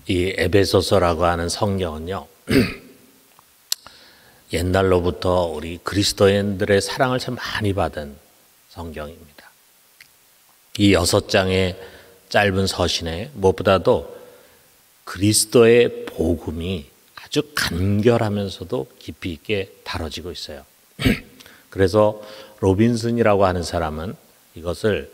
이 에베소서라고 하는 성경은요, 옛날로부터 우리 그리스도인들의 사랑을 참 많이 받은 성경입니다. 이 6장의 짧은 서신에 무엇보다도 그리스도의 복음이 아주 간결하면서도 깊이 있게 다뤄지고 있어요. 그래서 로빈슨이라고 하는 사람은 이것을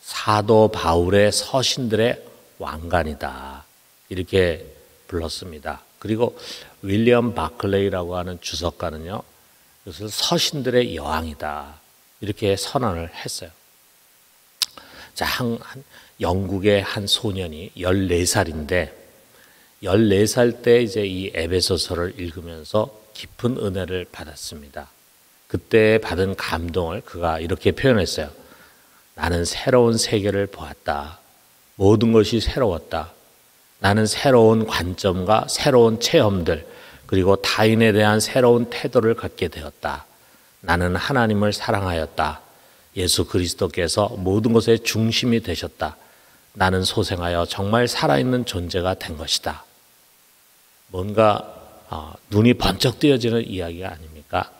사도 바울의 서신들의 왕관이다, 이렇게 불렀습니다. 그리고 윌리엄 바클레이라고 하는 주석가는요, 이것을 서신들의 여왕이다, 이렇게 선언을 했어요. 자, 영국의 한 소년이 14살인데 14살 때 이제 이 에베소서를 읽으면서 깊은 은혜를 받았습니다. 그때 받은 감동을 그가 이렇게 표현했어요. 나는 새로운 세계를 보았다. 모든 것이 새로웠다. 나는 새로운 관점과 새로운 체험들, 그리고 타인에 대한 새로운 태도를 갖게 되었다. 나는 하나님을 사랑하였다. 예수 그리스도께서 모든 것의 중심이 되셨다. 나는 소생하여 정말 살아있는 존재가 된 것이다. 뭔가 눈이 번쩍 뜨여지는 이야기가 아닙니까?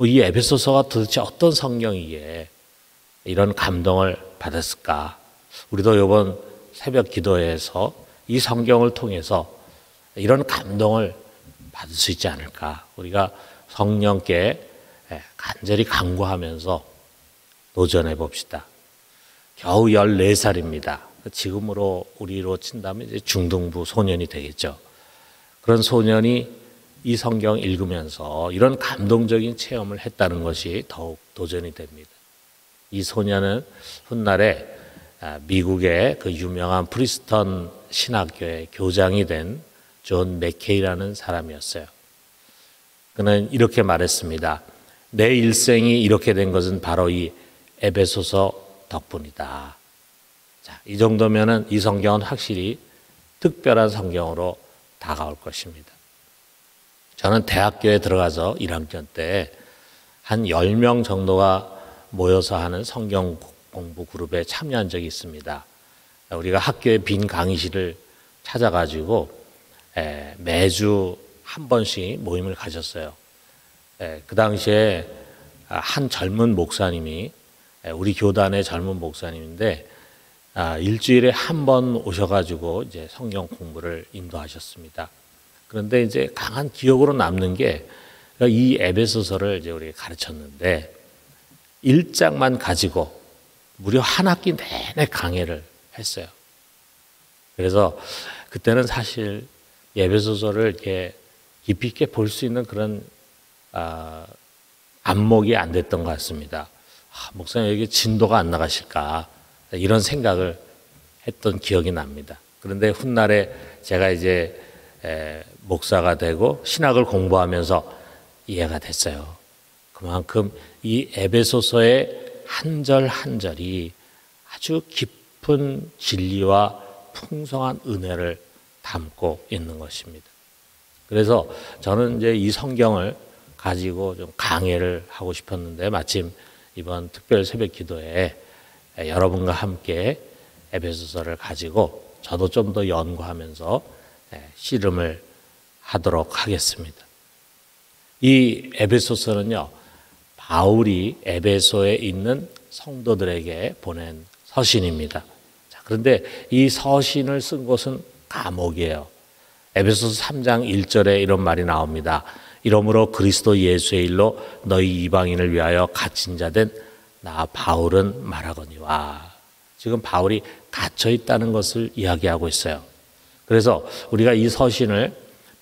이 에베소서가 도대체 어떤 성경이기에 이런 감동을 받았을까? 우리도 이번 새벽 기도회에서 이 성경을 통해서 이런 감동을 받을 수 있지 않을까? 우리가 성령께 간절히 간구하면서 도전해 봅시다. 겨우 14살입니다. 지금으로 우리로 친다면 이제 중등부 소년이 되겠죠. 그런 소년이 이 성경 읽으면서 이런 감동적인 체험을 했다는 것이 더욱 도전이 됩니다. 이 소년은 훗날에 미국의 그 유명한 프리스턴 신학교의 교장이 된 존 맥케이라는 사람이었어요. 그는 이렇게 말했습니다. 내 일생이 이렇게 된 것은 바로 이 에베소서 덕분이다. 자, 이 정도면은 이 성경은 확실히 특별한 성경으로 다가올 것입니다. 저는 대학교에 들어가서 1학년 때 한 10명 정도가 모여서 하는 성경 공부 그룹에 참여한 적이 있습니다. 우리가 학교의 빈 강의실을 찾아가지고 매주 한 번씩 모임을 가졌어요. 그 당시에 한 젊은 목사님이, 우리 교단의 젊은 목사님인데 일주일에 한 번 오셔가지고 이제 성경 공부를 인도하셨습니다. 그런데 이제 강한 기억으로 남는 게 이 에베소서를 이제 우리가 가르쳤는데 1장만 가지고 무려 한 학기 내내 강해를 했어요. 그래서 그때는 사실 에베소서를 이렇게 깊이 있게 볼 수 있는 그런 안목이 안 됐던 것 같습니다. 목사님 여기 진도가 안 나가실까, 이런 생각을 했던 기억이 납니다. 그런데 훗날에 제가 이제 목사가 되고 신학을 공부하면서 이해가 됐어요. 그만큼 이 에베소서의 한 절 한 절이 아주 깊은 진리와 풍성한 은혜를 담고 있는 것입니다. 그래서 저는 이제 이 성경을 가지고 좀 강해를 하고 싶었는데 마침 이번 특별 새벽 기도에 여러분과 함께 에베소서를 가지고 저도 좀 더 연구하면서 씨름을 하도록 하겠습니다. 이 에베소서는요, 바울이 에베소에 있는 성도들에게 보낸 서신입니다. 자, 그런데 이 서신을 쓴 곳은 감옥이에요. 에베소서 3장 1절에 이런 말이 나옵니다. 이러므로 그리스도 예수의 일로 너희 이방인을 위하여 갇힌 자 된 나 바울은 말하거니와. 지금 바울이 갇혀 있다는 것을 이야기하고 있어요. 그래서 우리가 이 서신을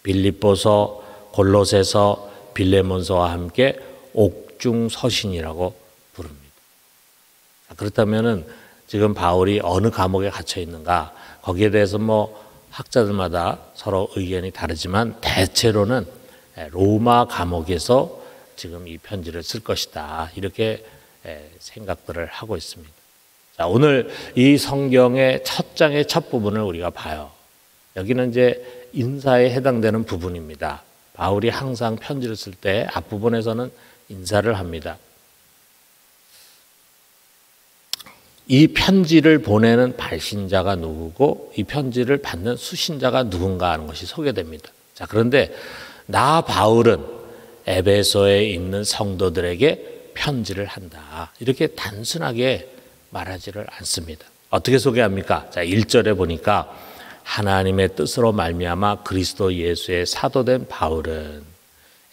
빌립보서, 골로새서, 빌레몬서와 함께 옥중 서신이라고 부릅니다. 그렇다면은 지금 바울이 어느 감옥에 갇혀 있는가? 거기에 대해서 학자들마다 서로 의견이 다르지만 대체로는 로마 감옥에서 지금 이 편지를 쓸 것이다, 이렇게 생각들을 하고 있습니다. 자, 오늘 이 성경의 첫 장의 첫 부분을 우리가 봐요. 여기는 이제 인사에 해당되는 부분입니다. 바울이 항상 편지를 쓸 때 앞부분에서는 인사를 합니다. 이 편지를 보내는 발신자가 누구고 이 편지를 받는 수신자가 누군가 하는 것이 소개됩니다. 자, 그런데 나 바울은 에베소에 있는 성도들에게 편지를 한다. 이렇게 단순하게 말하지를 않습니다. 어떻게 소개합니까? 자, 1절에 보니까 하나님의 뜻으로 말미암아 그리스도 예수의 사도된 바울은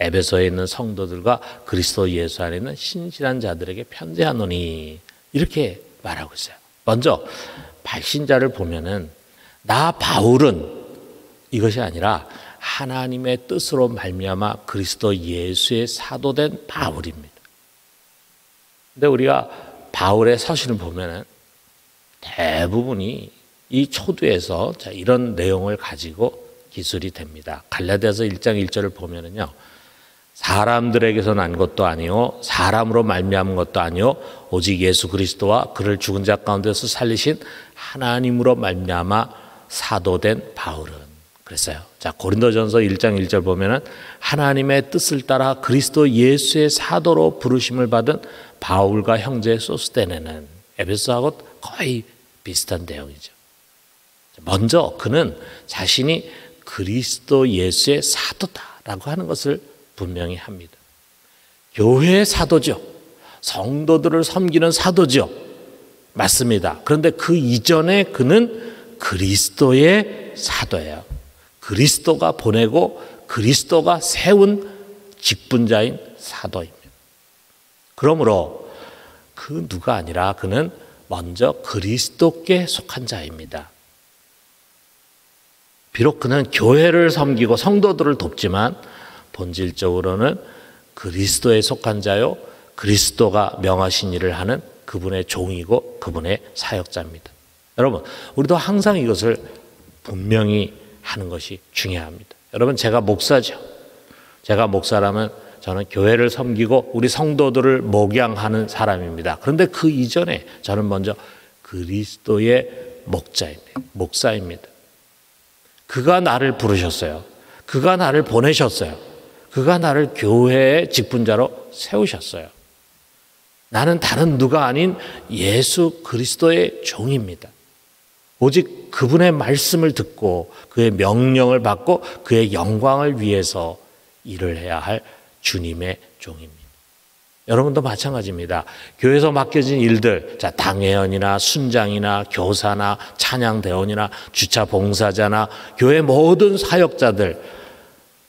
에베소에 있는 성도들과 그리스도 예수 안에 있는 신실한 자들에게 편지하노니 이렇게 말하고 있어요. 먼저 발신자를 보면은 나 바울은 이것이 아니라 하나님의 뜻으로 말미암아 그리스도 예수의 사도된 바울입니다. 근데 우리가 바울의 서신을 보면은 대부분이 이 초두에서 이런 내용을 가지고 기술이 됩니다. 갈라디아서 1장 1절을 보면은요. 사람들에게서 난 것도 아니요 사람으로 말미암은 것도 아니요 오직 예수 그리스도와 그를 죽은 자 가운데서 살리신 하나님으로 말미암아 사도된 바울은 그랬어요. 자, 고린도전서 1장 1절 보면은 하나님의 뜻을 따라 그리스도 예수의 사도로 부르심을 받은 바울과 형제 소스데네는 에베소하고 거의 비슷한 내용이죠. 먼저 그는 자신이 그리스도 예수의 사도다라고 하는 것을 분명히 합니다. 교회의 사도죠. 성도들을 섬기는 사도죠. 맞습니다. 그런데 그 이전에 그는 그리스도의 사도예요. 그리스도가 보내고 그리스도가 세운 직분자인 사도입니다. 그러므로 그 누가 아니라 그는 먼저 그리스도께 속한 자입니다. 비록 그는 교회를 섬기고 성도들을 돕지만 본질적으로는 그리스도에 속한 자요 그리스도가 명하신 일을 하는 그분의 종이고 그분의 사역자입니다. 여러분, 우리도 항상 이것을 분명히 하는 것이 중요합니다. 여러분, 제가 목사죠. 제가 목사라면 저는 교회를 섬기고 우리 성도들을 목양하는 사람입니다. 그런데 그 이전에 저는 먼저 그리스도의 목사입니다. 그가 나를 부르셨어요. 그가 나를 보내셨어요. 그가 나를 교회의 직분자로 세우셨어요. 나는 다른 누가 아닌 예수 그리스도의 종입니다. 오직 그분의 말씀을 듣고 그의 명령을 받고 그의 영광을 위해서 일을 해야 할 주님의 종입니다. 여러분도 마찬가지입니다. 교회에서 맡겨진 일들, 자, 당회원이나 순장이나 교사나 찬양대원이나 주차 봉사자나 교회 모든 사역자들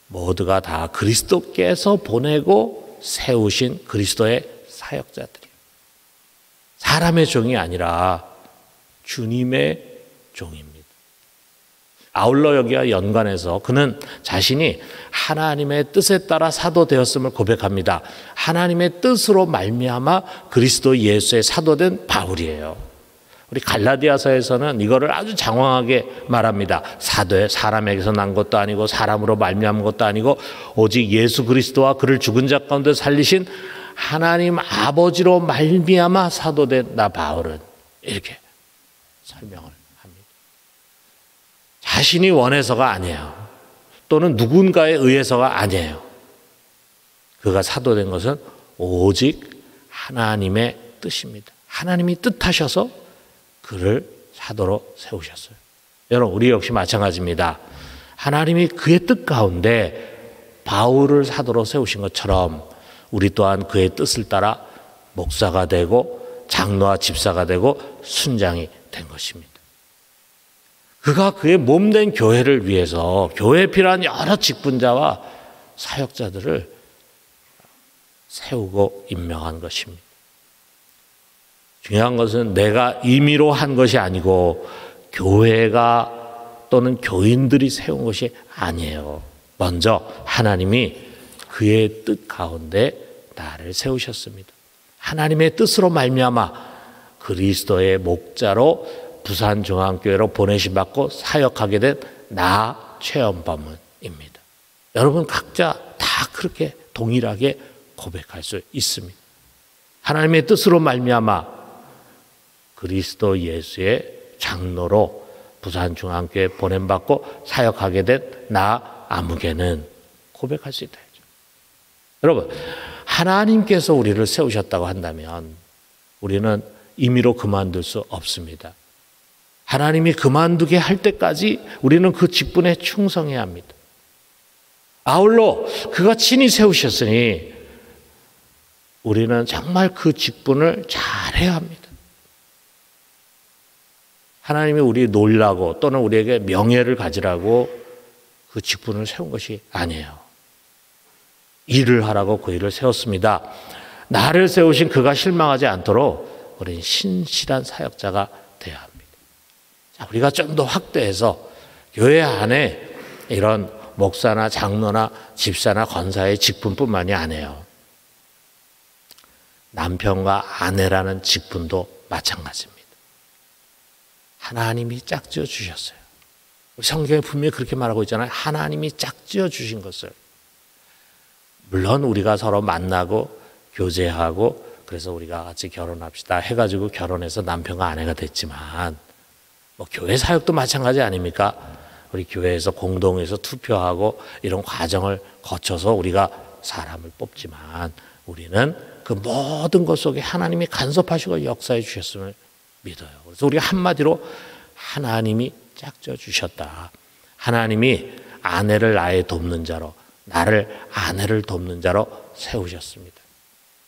모두가 다 그리스도께서 보내고 세우신 그리스도의 사역자들이에요. 사람의 종이 아니라 주님의 종입니다. 아울러 여기와 연관해서 그는 자신이 하나님의 뜻에 따라 사도 되었음을 고백합니다. 하나님의 뜻으로 말미암아 그리스도 예수의 사도된 바울이에요. 우리 갈라디아서에서는 이거를 아주 장황하게 말합니다. 사도의 사람에게서 난 것도 아니고 사람으로 말미암은 것도 아니고 오직 예수 그리스도와 그를 죽은 자 가운데 살리신 하나님 아버지로 말미암아 사도된 나 바울은 이렇게 설명을 합니다. 자신이 원해서가 아니에요. 또는 누군가에 의해서가 아니에요. 그가 사도된 것은 오직 하나님의 뜻입니다. 하나님이 뜻하셔서 그를 사도로 세우셨어요. 여러분, 우리 역시 마찬가지입니다. 하나님이 그의 뜻 가운데 바울을 사도로 세우신 것처럼 우리 또한 그의 뜻을 따라 목사가 되고 장로와 집사가 되고 순장이 된 것입니다. 그가 그의 몸된 교회를 위해서 교회에 필요한 여러 직분자와 사역자들을 세우고 임명한 것입니다. 중요한 것은 내가 임의로 한 것이 아니고 교회가 또는 교인들이 세운 것이 아니에요. 먼저 하나님이 그의 뜻 가운데 나를 세우셨습니다. 하나님의 뜻으로 말미암아 그리스도의 목자로 부산중앙교회로 보내심받고 사역하게 된 나 최연범은입니다. 여러분 각자 다 그렇게 동일하게 고백할 수 있습니다. 하나님의 뜻으로 말미암아 그리스도 예수의 장로로 부산중앙교회에 보냄받고 사역하게 된 나 아무개는 고백할 수 있다. 여러분, 하나님께서 우리를 세우셨다고 한다면 우리는 임의로 그만둘 수 없습니다. 하나님이 그만두게 할 때까지 우리는 그 직분에 충성해야 합니다. 아울러 그가 친히 세우셨으니 우리는 정말 그 직분을 잘해야 합니다. 하나님이 우리 놀라고 또는 우리에게 명예를 가지라고 그 직분을 세운 것이 아니에요. 일을 하라고 그 일을 세웠습니다. 나를 세우신 그가 실망하지 않도록 우리는 신실한 사역자가 되어야 합니다. 자, 우리가 좀 더 확대해서 교회 안에 이런 목사나 장로나 집사나 권사의 직분뿐만이 아니에요. 남편과 아내라는 직분도 마찬가지입니다. 하나님이 짝지어 주셨어요. 성경에 분명히 그렇게 말하고 있잖아요. 하나님이 짝지어 주신 것을. 물론 우리가 서로 만나고 교제하고 그래서 우리가 같이 결혼합시다 해가지고 결혼해서 남편과 아내가 됐지만 뭐 교회 사역도 마찬가지 아닙니까? 우리 교회에서 공동에서 투표하고 이런 과정을 거쳐서 우리가 사람을 뽑지만 우리는 그 모든 것 속에 하나님이 간섭하시고 역사해 주셨음을 믿어요. 그래서 우리가 한마디로 하나님이 짝져 주셨다. 하나님이 아내를 나의 돕는 자로, 나를 아내를 돕는 자로 세우셨습니다.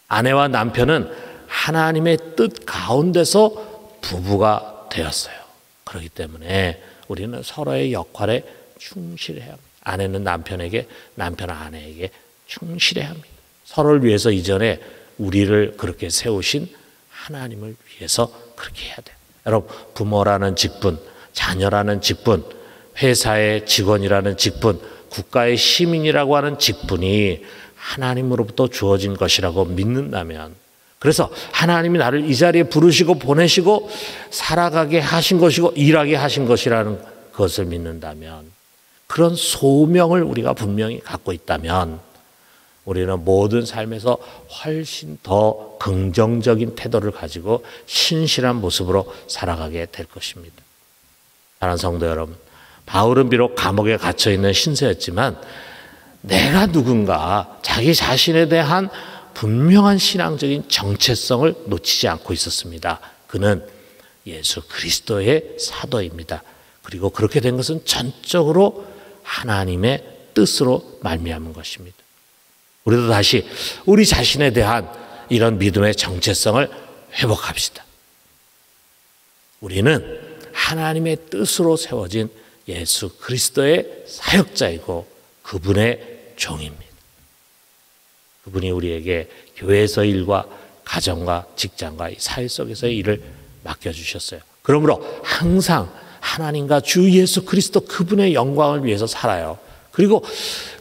아내와 남편은 하나님의 뜻 가운데서 부부가 되었어요. 그렇기 때문에 우리는 서로의 역할에 충실해야 합니다. 아내는 남편에게, 남편은 아내에게 충실해야 합니다. 서로를 위해서 이전에 우리를 그렇게 세우신 하나님을 위해서 그렇게 해야 돼요. 여러분, 부모라는 직분, 자녀라는 직분, 회사의 직원이라는 직분, 국가의 시민이라고 하는 직분이 하나님으로부터 주어진 것이라고 믿는다면, 그래서 하나님이 나를 이 자리에 부르시고 보내시고 살아가게 하신 것이고 일하게 하신 것이라는 것을 믿는다면, 그런 소명을 우리가 분명히 갖고 있다면 우리는 모든 삶에서 훨씬 더 긍정적인 태도를 가지고 신실한 모습으로 살아가게 될 것입니다. 사랑하는 성도 여러분, 바울은 비록 감옥에 갇혀 있는 신세였지만 내가 누군가 자기 자신에 대한 분명한 신앙적인 정체성을 놓치지 않고 있었습니다. 그는 예수 그리스도의 사도입니다. 그리고 그렇게 된 것은 전적으로 하나님의 뜻으로 말미암은 것입니다. 우리도 다시 우리 자신에 대한 이런 믿음의 정체성을 회복합시다. 우리는 하나님의 뜻으로 세워진 예수 그리스도의 사역자이고 그분의 종입니다. 그분이 우리에게 교회에서 일과 가정과 직장과 사회 속에서의 일을 맡겨주셨어요. 그러므로 항상 하나님과 주 예수 그리스도 그분의 영광을 위해서 살아요. 그리고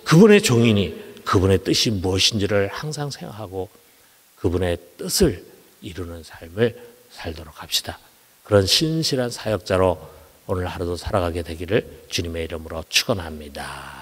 그분의 종이니 그분의 뜻이 무엇인지를 항상 생각하고 그분의 뜻을 이루는 삶을 살도록 합시다. 그런 신실한 사역자로 오늘 하루도 살아가게 되기를 주님의 이름으로 축원합니다.